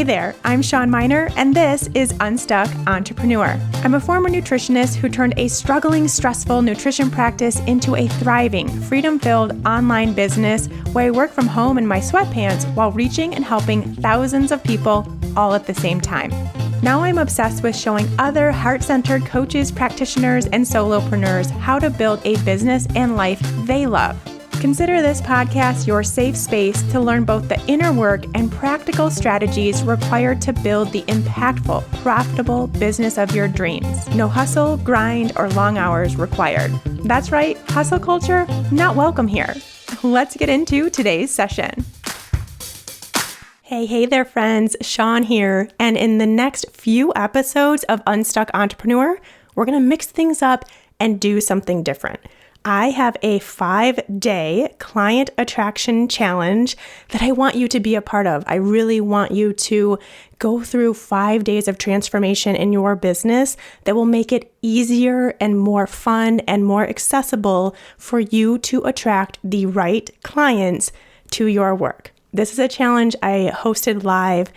Hey there, I'm Shawn Mynar, and this is Unstuck Entrepreneur. I'm a former nutritionist who turned a struggling, stressful nutrition practice into a thriving, freedom-filled online business where I work from home in my sweatpants while reaching and helping thousands of people all at the same time. Now I'm obsessed with showing other heart-centered coaches, practitioners, and solopreneurs how to build a business and life they love. Consider this podcast your safe space to learn both the inner work and practical strategies required to build the impactful, profitable business of your dreams. No hustle, grind, or long hours required. That's right, hustle culture, not welcome here. Let's get into today's session. Hey there friends, Shawn here, and in the next few episodes of Unstuck Entrepreneur, we're going to mix things up and do something different. I have a 5-day client attraction challenge that I want you to be a part of. I really want you to go through 5 days of transformation in your business that will make it easier and more fun and more accessible for you to attract the right clients to your work. This is a challenge I hosted live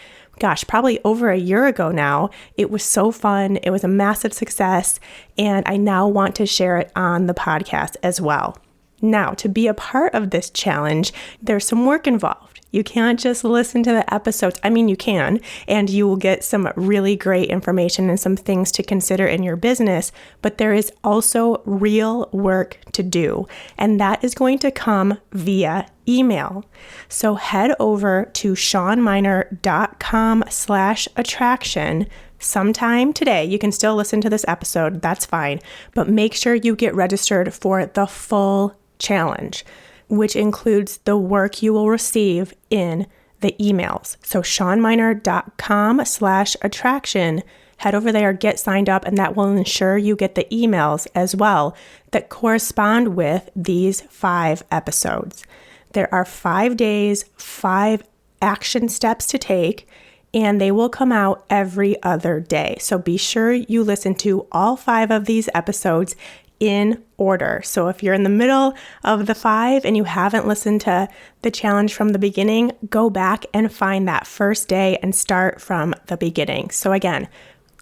probably over a year ago now. It was so fun. It was a massive success, and I now want to share it on the podcast as well. Now, to be a part of this challenge, there's some work involved. You can't just listen to the episodes. I mean, you can, and you will get some really great information and some things to consider in your business, but there is also real work to do, and that is going to come via email. So head over to shawnmynar.com/attraction sometime today. You can still listen to this episode, that's fine, but make sure you get registered for the full challenge, which includes the work you will receive in the emails. So shawnmynar.com/attraction, head over there, get signed up, and that will ensure you get the emails as well that correspond with these 5 episodes. There are 5 days, 5 action steps to take, and they will come out every other day. So be sure you listen to all 5 of these episodes in order. So if you're in the middle of the 5 and you haven't listened to the challenge from the beginning, go back and find that first day and start from the beginning. So again,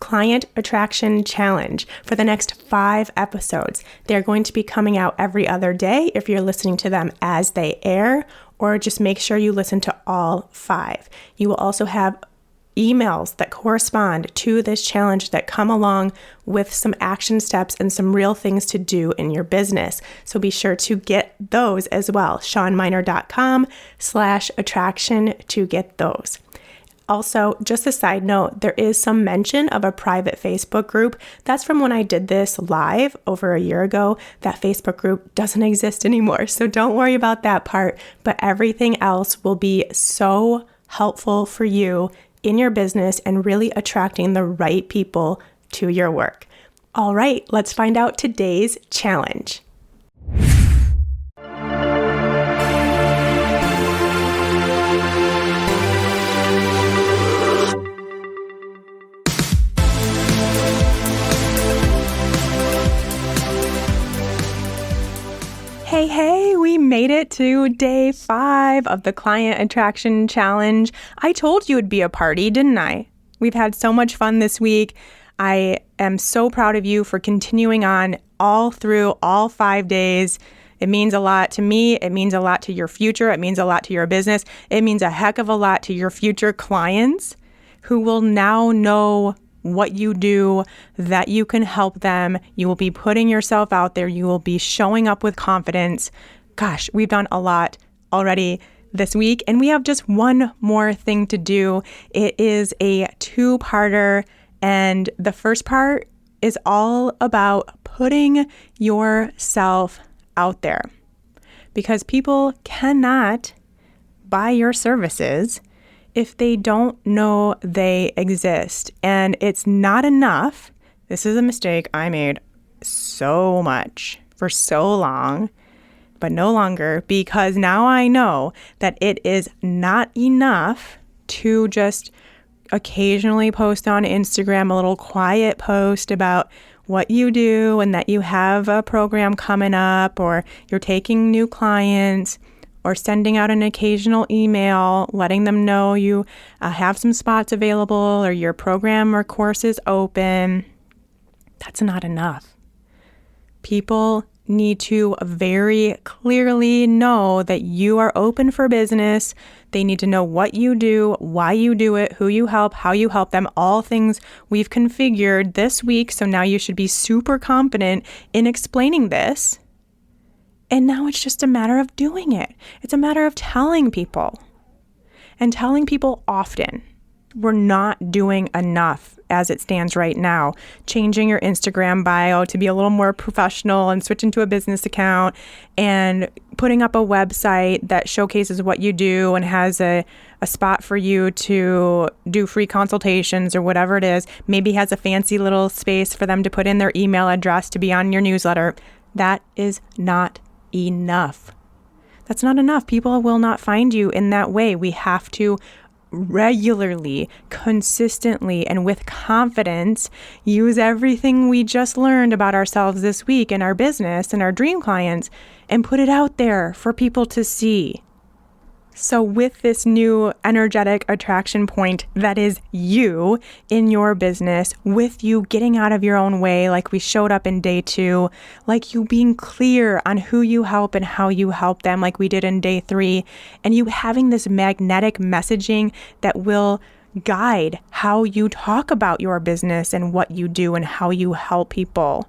Client Attraction Challenge for the next 5 episodes. They're going to be coming out every other day if you're listening to them as they air, or just make sure you listen to all 5. You will also have emails that correspond to this challenge that come along with some action steps and some real things to do in your business. So be sure to get those as well. shawnmynar.com/attraction to get those. Also, just a side note, there is some mention of a private Facebook group. That's from when I did this live over a year ago. That Facebook group doesn't exist anymore, so don't worry about that part. But everything else will be so helpful for you in your business and really attracting the right people to your work. All right, let's find out today's challenge. Hey, we made it to day 5 of the Client Attraction Challenge. I told you it'd be a party, didn't I? We've had so much fun this week. I am so proud of you for continuing on all through all 5 days. It means a lot to me. It means a lot to your future. It means a lot to your business. It means a heck of a lot to your future clients who will now know what you do, that you can help them. You will be putting yourself out there. You will be showing up with confidence. Gosh, we've done a lot already this week, and we have just one more thing to do. It is a 2-parter, and the first part is all about putting yourself out there, because people cannot buy your services if they don't know they exist. And it's not enough. This is a mistake I made so much for so long, but no longer, because now I know that it is not enough to just occasionally post on Instagram a little quiet post about what you do and that you have a program coming up or you're taking new clients. or sending out an occasional email, letting them know you have some spots available or your program or course is open, that's not enough. People need to very clearly know that you are open for business. They need to know what you do, why you do it, who you help, how you help them, all things we've configured this week. So now you should be super confident in explaining this. And now it's just a matter of doing it. It's a matter of telling people and telling people often. We're not doing enough as it stands right now. Changing your Instagram bio to be a little more professional and switching to a business account and putting up a website that showcases what you do and has a spot for you to do free consultations or whatever it is. Maybe has a fancy little space for them to put in their email address to be on your newsletter. That is not enough. That's not enough. People will not find you in that way. We have to regularly, consistently, and with confidence use everything we just learned about ourselves this week in our business and our dream clients and put it out there for people to see. So with this new energetic attraction point that is you in your business, with you getting out of your own way like we showed up in day 2, like you being clear on who you help and how you help them like we did in day 3, and you having this magnetic messaging that will guide how you talk about your business and what you do and how you help people.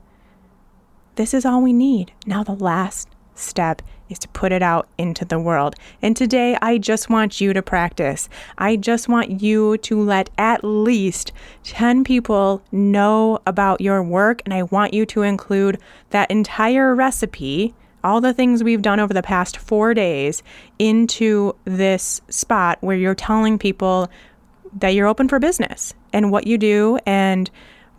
This is all we need. Now the last step is to put it out into the world. And today, I just want you to practice. I just want you to let at least 10 people know about your work. And I want you to include that entire recipe, all the things we've done over the past 4 days, into this spot where you're telling people that you're open for business and what you do and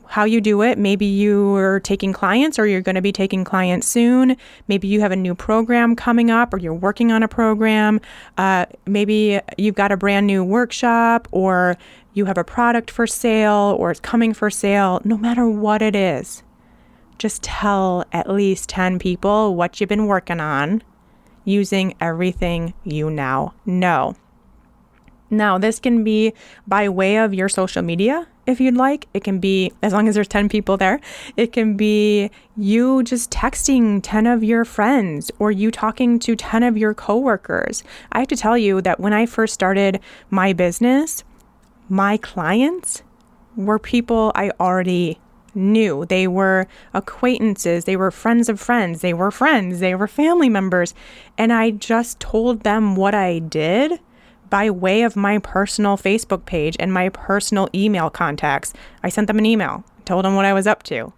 how you do it. Maybe you are taking clients or you're going to be taking clients soon. Maybe you have a new program coming up or you're working on a program. Maybe you've got a brand new workshop or you have a product for sale or it's coming for sale. No matter what it is, just tell at least 10 people what you've been working on using everything you now know. Now, this can be by way of your social media, if you'd like. It can be, as long as there's 10 people there, it can be you just texting 10 of your friends or you talking to 10 of your coworkers. I have to tell you that when I first started my business, my clients were people I already knew. They were acquaintances, they were friends of friends, they were friends, they were family members. And I just told them what I did by way of my personal Facebook page and my personal email contacts. I sent them an email, told them what I was up to.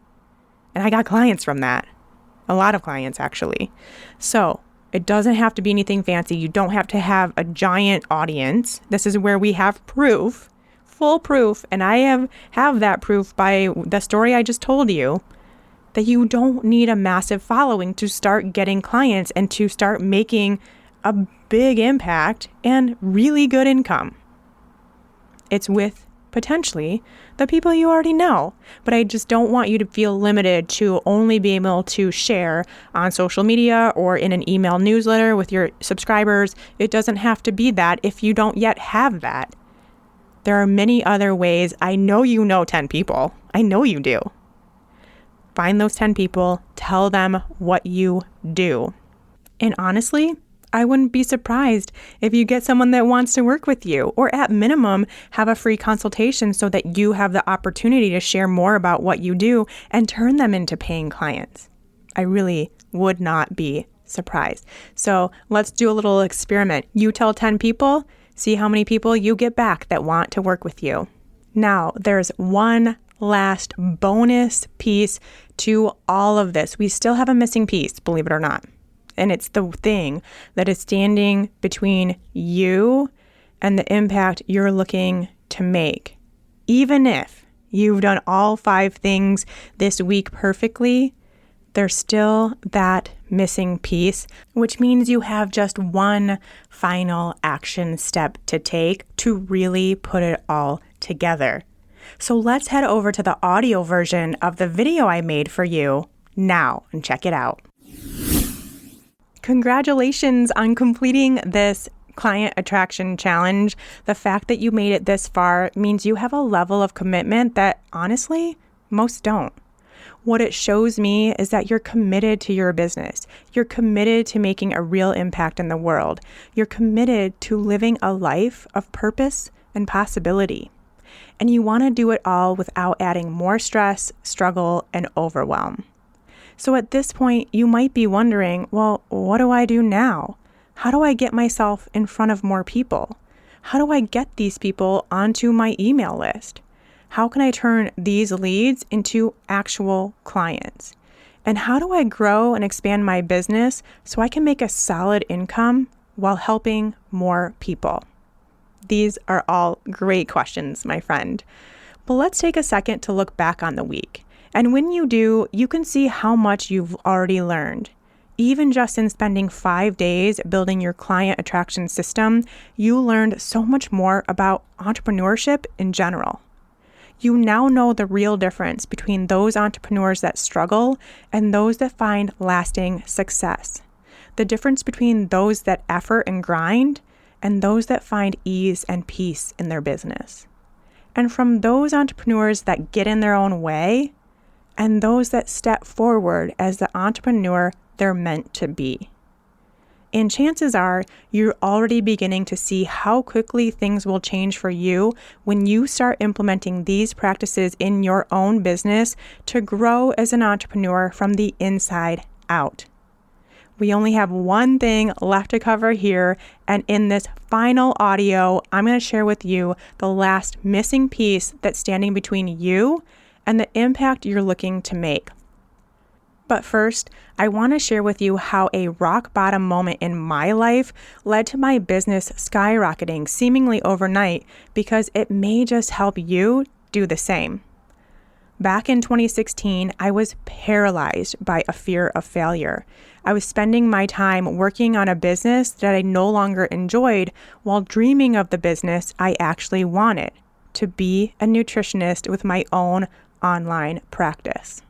And I got clients from that. A lot of clients, actually. So it doesn't have to be anything fancy. You don't have to have a giant audience. This is where we have proof, full proof. And I have that proof by the story I just told you, that you don't need a massive following to start getting clients and to start making a big impact and really good income. It's with potentially the people you already know. But I just don't want you to feel limited to only being able to share on social media or in an email newsletter with your subscribers. It doesn't have to be that if you don't yet have that. There are many other ways. I know you know 10 people. I know you do. Find those 10 people, tell them what you do. And honestly, I wouldn't be surprised if you get someone that wants to work with you, or at minimum, have a free consultation so that you have the opportunity to share more about what you do and turn them into paying clients. I really would not be surprised. So let's do a little experiment. You tell 10 people, see how many people you get back that want to work with you. Now, there's one last bonus piece to all of this. We still have a missing piece, believe it or not. And it's the thing that is standing between you and the impact you're looking to make. Even if you've done all 5 things this week perfectly, there's still that missing piece, which means you have just one final action step to take to really put it all together. So let's head over to the audio version of the video I made for you now and check it out. Congratulations on completing this client attraction challenge. The fact that you made it this far means you have a level of commitment that honestly, most don't. What it shows me is that you're committed to your business. You're committed to making a real impact in the world. You're committed to living a life of purpose and possibility. And you want to do it all without adding more stress, struggle, and overwhelm. So at this point, you might be wondering, well, what do I do now? How do I get myself in front of more people? How do I get these people onto my email list? How can I turn these leads into actual clients? And how do I grow and expand my business so I can make a solid income while helping more people? These are all great questions, my friend. But let's take a second to look back on the week. And when you do, you can see how much you've already learned. Even just in spending 5 days building your client attraction system, you learned so much more about entrepreneurship in general. You now know the real difference between those entrepreneurs that struggle and those that find lasting success. The difference between those that effort and grind and those that find ease and peace in their business. And from those entrepreneurs that get in their own way and those that step forward as the entrepreneur they're meant to be. And chances are you're already beginning to see how quickly things will change for you when you start implementing these practices in your own business to grow as an entrepreneur from the inside out. We only have one thing left to cover here, and in this final audio, I'm going to share with you the last missing piece that's standing between you and the impact you're looking to make. But first, I want to share with you how a rock bottom moment in my life led to my business skyrocketing seemingly overnight, because it may just help you do the same. Back in 2016, I was paralyzed by a fear of failure. I was spending my time working on a business that I no longer enjoyed while dreaming of the business I actually wanted, to be a nutritionist with my own online practice.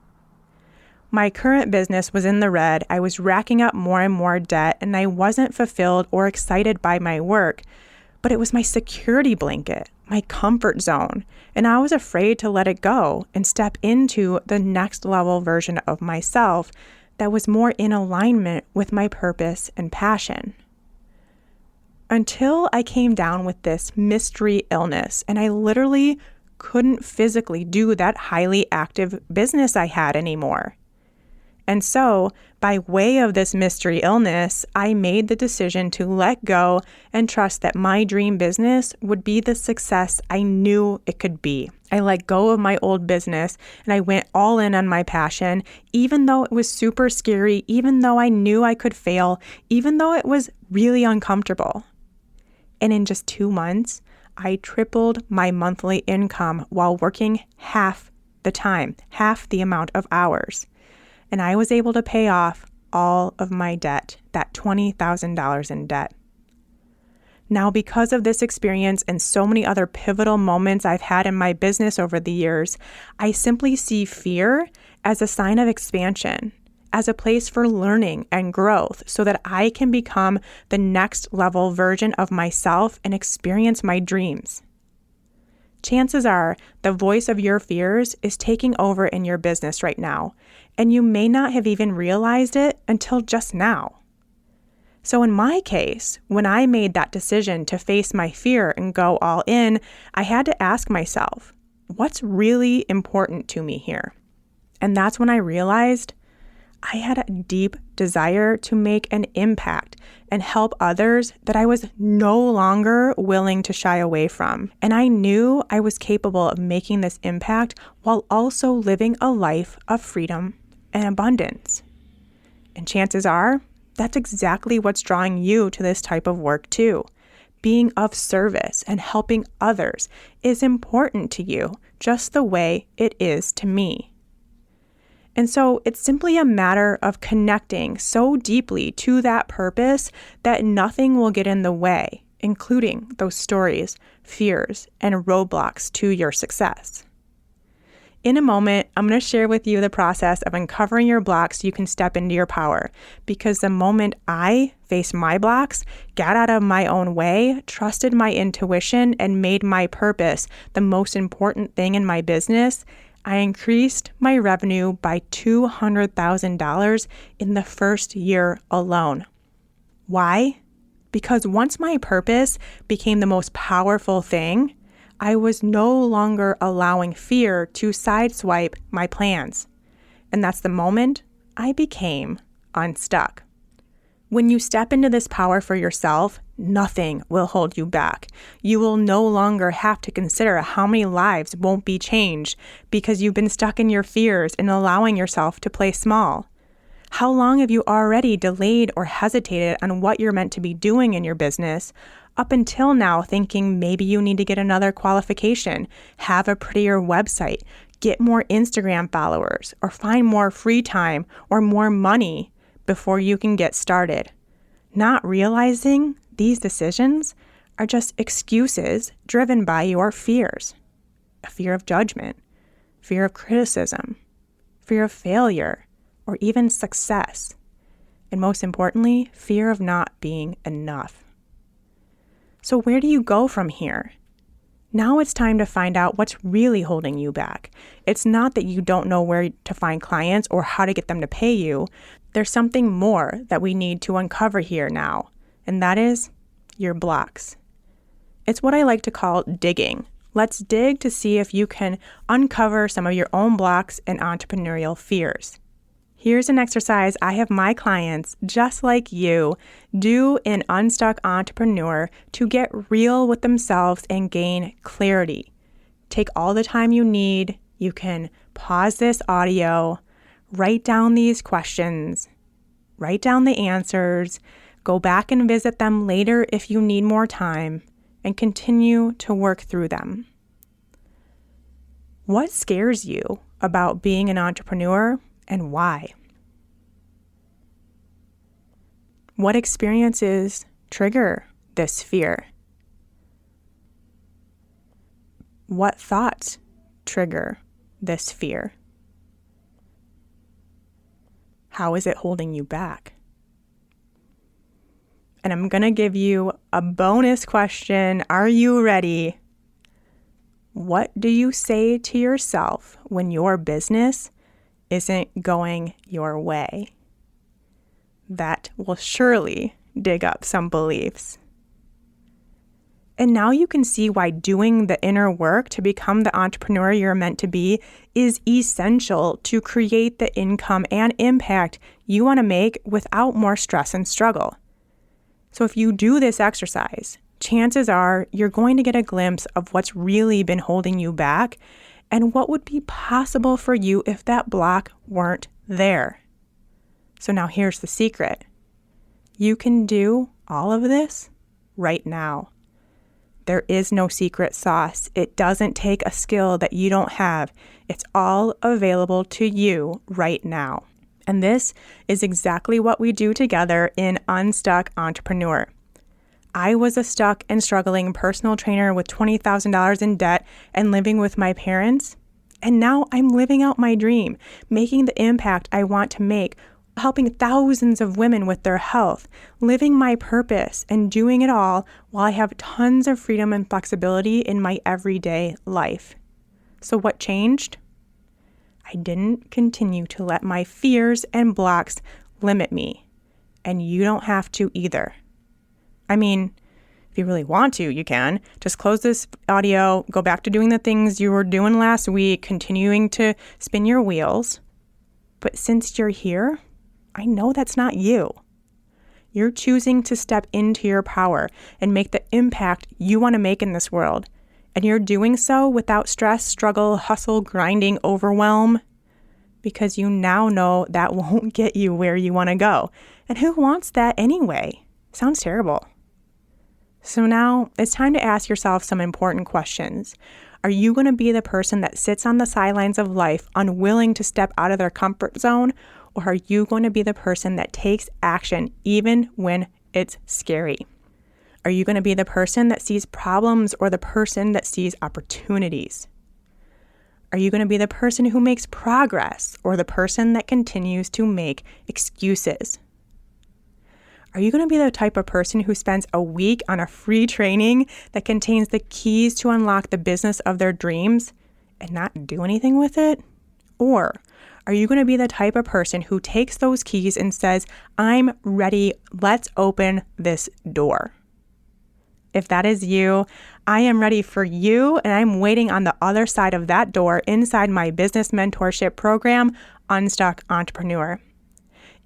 My current business was in the red. I was racking up more and more debt, and I wasn't fulfilled or excited by my work, but it was my security blanket, my comfort zone, and I was afraid to let it go and step into the next level version of myself that was more in alignment with my purpose and passion. Until I came down with this mystery illness, and I literally couldn't physically do that highly active business I had anymore. And so, by way of this mystery illness, I made the decision to let go and trust that my dream business would be the success I knew it could be. I let go of my old business and I went all in on my passion, even though it was super scary, even though I knew I could fail, even though it was really uncomfortable. And in just 2 months, I tripled my monthly income while working half the time, half the amount of hours. And I was able to pay off all of my debt, that $20,000 in debt. Now, because of this experience and so many other pivotal moments I've had in my business over the years, I simply see fear as a sign of expansion, as a place for learning and growth so that I can become the next level version of myself and experience my dreams. Chances are the voice of your fears is taking over in your business right now, and you may not have even realized it until just now. So in my case, when I made that decision to face my fear and go all in, I had to ask myself, what's really important to me here? And that's when I realized I had a deep desire to make an impact and help others that I was no longer willing to shy away from. And I knew I was capable of making this impact while also living a life of freedom and abundance. And chances are, that's exactly what's drawing you to this type of work too. Being of service and helping others is important to you, just the way it is to me. And so it's simply a matter of connecting so deeply to that purpose that nothing will get in the way, including those stories, fears, and roadblocks to your success. In a moment, I'm going to share with you the process of uncovering your blocks so you can step into your power. Because the moment I faced my blocks, got out of my own way, trusted my intuition, and made my purpose the most important thing in my business, I increased my revenue by $200,000 in the first year alone. Why? Because once my purpose became the most powerful thing, I was no longer allowing fear to sideswipe my plans. And that's the moment I became unstuck. When you step into this power for yourself, nothing will hold you back. You will no longer have to consider how many lives won't be changed because you've been stuck in your fears and allowing yourself to play small. How long have you already delayed or hesitated on what you're meant to be doing in your business up until now, thinking maybe you need to get another qualification, have a prettier website, get more Instagram followers, or find more free time or more money before you can get started? Not realizing these decisions are just excuses driven by your fears. A fear of judgment, fear of criticism, fear of failure, or even success. And most importantly, fear of not being enough. So where do you go from here? Now it's time to find out what's really holding you back. It's not that you don't know where to find clients or how to get them to pay you. There's something more that we need to uncover here now, and that is your blocks. It's what I like to call digging. Let's dig to see if you can uncover some of your own blocks and entrepreneurial fears. Here's an exercise I have my clients, just like you, do in Unstuck Entrepreneur to get real with themselves and gain clarity. Take all the time you need. You can pause this audio, write down these questions, write down the answers, go back and visit them later if you need more time, and continue to work through them. What scares you about being an entrepreneur? And why? What experiences trigger this fear? What thoughts trigger this fear? How is it holding you back? And I'm going to give you a bonus question. Are you ready? What do you say to yourself when your business isn't going your way? That will surely dig up some beliefs. And now you can see why doing the inner work to become the entrepreneur you're meant to be is essential to create the income and impact you want to make without more stress and struggle. So if you do this exercise, chances are you're going to get a glimpse of what's really been holding you back and what would be possible for you if that block weren't there. So now here's the secret. You can do all of this right now. There is no secret sauce. It doesn't take a skill that you don't have. It's all available to you right now. And this is exactly what we do together in Unstuck Entrepreneur. I was a stuck and struggling personal trainer with $20,000 in debt and living with my parents. And now I'm living out my dream, making the impact I want to make, helping thousands of women with their health, living my purpose, and doing it all while I have tons of freedom and flexibility in my everyday life. So what changed? I didn't continue to let my fears and blocks limit me. And you don't have to either. I mean, if you really want to, you can. Just close this audio, go back to doing the things you were doing last week, continuing to spin your wheels. But since you're here, I know that's not you. You're choosing to step into your power and make the impact you want to make in this world. And you're doing so without stress, struggle, hustle, grinding, overwhelm, because you now know that won't get you where you want to go. And who wants that anyway? Sounds terrible. So now it's time to ask yourself some important questions. Are you going to be the person that sits on the sidelines of life, unwilling to step out of their comfort zone? Or are you going to be the person that takes action even when it's scary? Are you going to be the person that sees problems or the person that sees opportunities? Are you going to be the person who makes progress or the person that continues to make excuses? Are you going to be the type of person who spends a week on a free training that contains the keys to unlock the business of their dreams and not do anything with it? Or are you going to be the type of person who takes those keys and says, I'm ready, let's open this door? If that is you, I am ready for you, and I'm waiting on the other side of that door inside my business mentorship program, Unstuck Entrepreneur.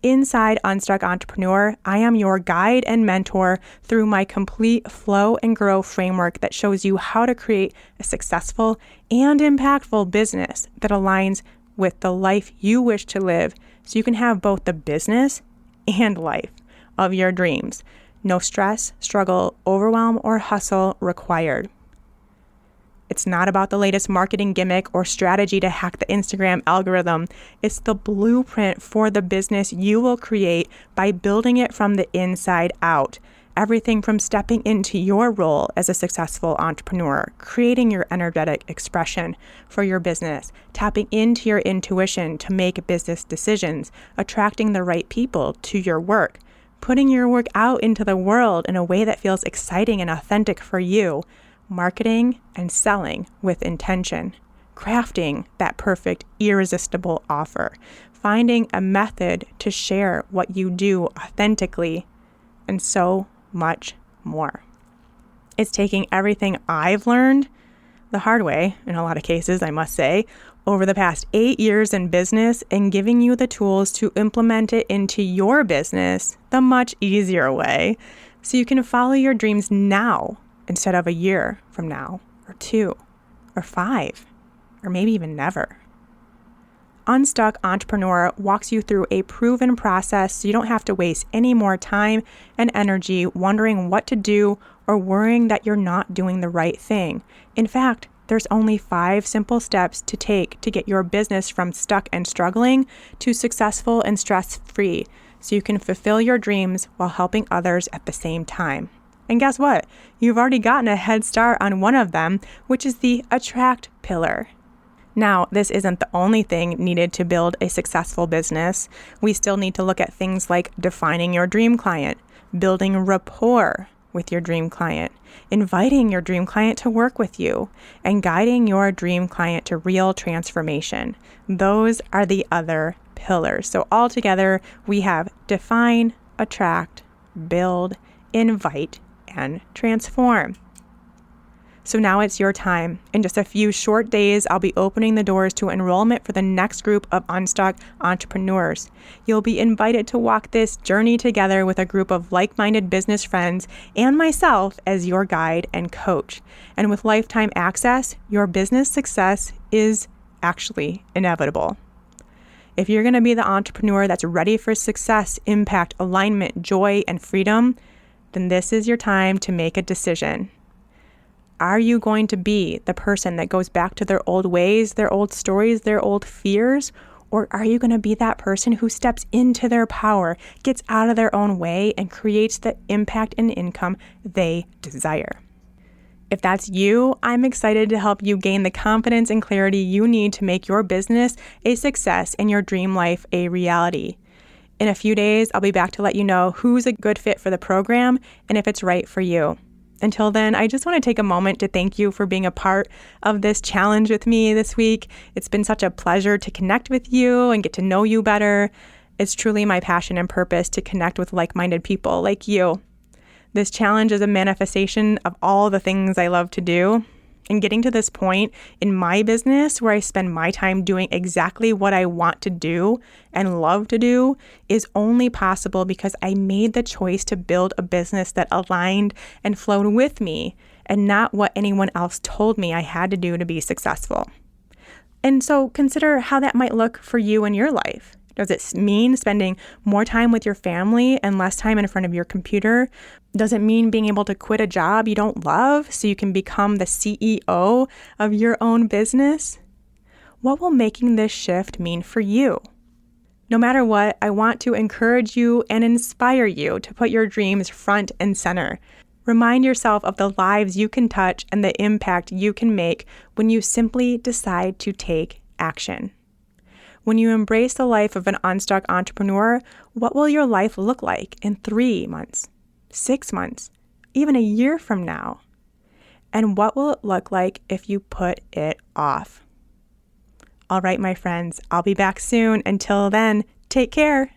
Inside Unstuck Entrepreneur, I am your guide and mentor through my complete flow and grow framework that shows you how to create a successful and impactful business that aligns with the life you wish to live, so you can have both the business and life of your dreams. No stress, struggle, overwhelm, or hustle required. It's not about the latest marketing gimmick or strategy to hack the Instagram algorithm. It's the blueprint for the business you will create by building it from the inside out. Everything from stepping into your role as a successful entrepreneur, creating your energetic expression for your business, tapping into your intuition to make business decisions, attracting the right people to your work, putting your work out into the world in a way that feels exciting and authentic for you, marketing and selling with intention, crafting that perfect, irresistible offer, finding a method to share what you do authentically, and so much more. It's taking everything I've learned the hard way, in a lot of cases, I must say, over the past 8 years in business and giving you the tools to implement it into your business the much easier way, so you can follow your dreams now instead of a year from now, or 2, or 5, or maybe even never. Unstuck Entrepreneur walks you through a proven process so you don't have to waste any more time and energy wondering what to do or worrying that you're not doing the right thing. In fact, there's only 5 simple steps to take to get your business from stuck and struggling to successful and stress-free, so you can fulfill your dreams while helping others at the same time. And guess what? You've already gotten a head start on one of them, which is the attract pillar. Now, this isn't the only thing needed to build a successful business. We still need to look at things like defining your dream client, building rapport with your dream client, inviting your dream client to work with you, and guiding your dream client to real transformation. Those are the other pillars. So altogether, we have define, attract, build, invite, and transform. So now it's your time. In just a few short days, I'll be opening the doors to enrollment for the next group of Unstuck Entrepreneurs. You'll be invited to walk this journey together with a group of like-minded business friends and myself as your guide and coach. And with lifetime access, your business success is actually inevitable. If you're going to be the entrepreneur that's ready for success, impact, alignment, joy, and freedom, then this is your time to make a decision. Are you going to be the person that goes back to their old ways, their old stories, their old fears? Or are you going to be that person who steps into their power, gets out of their own way, and creates the impact and income they desire? If that's you, I'm excited to help you gain the confidence and clarity you need to make your business a success and your dream life a reality. In a few days, I'll be back to let you know who's a good fit for the program and if it's right for you. Until then, I just want to take a moment to thank you for being a part of this challenge with me this week. It's been such a pleasure to connect with you and get to know you better. It's truly my passion and purpose to connect with like-minded people like you. This challenge is a manifestation of all the things I love to do. And getting to this point in my business where I spend my time doing exactly what I want to do and love to do is only possible because I made the choice to build a business that aligned and flowed with me and not what anyone else told me I had to do to be successful. And so consider how that might look for you in your life. Does it mean spending more time with your family and less time in front of your computer? Does it mean being able to quit a job you don't love so you can become the CEO of your own business? What will making this shift mean for you? No matter what, I want to encourage you and inspire you to put your dreams front and center. Remind yourself of the lives you can touch and the impact you can make when you simply decide to take action. When you embrace the life of an unstuck entrepreneur, what will your life look like in 3 months, 6 months, even a year from now? And what will it look like if you put it off? All right, my friends, I'll be back soon. Until then, take care.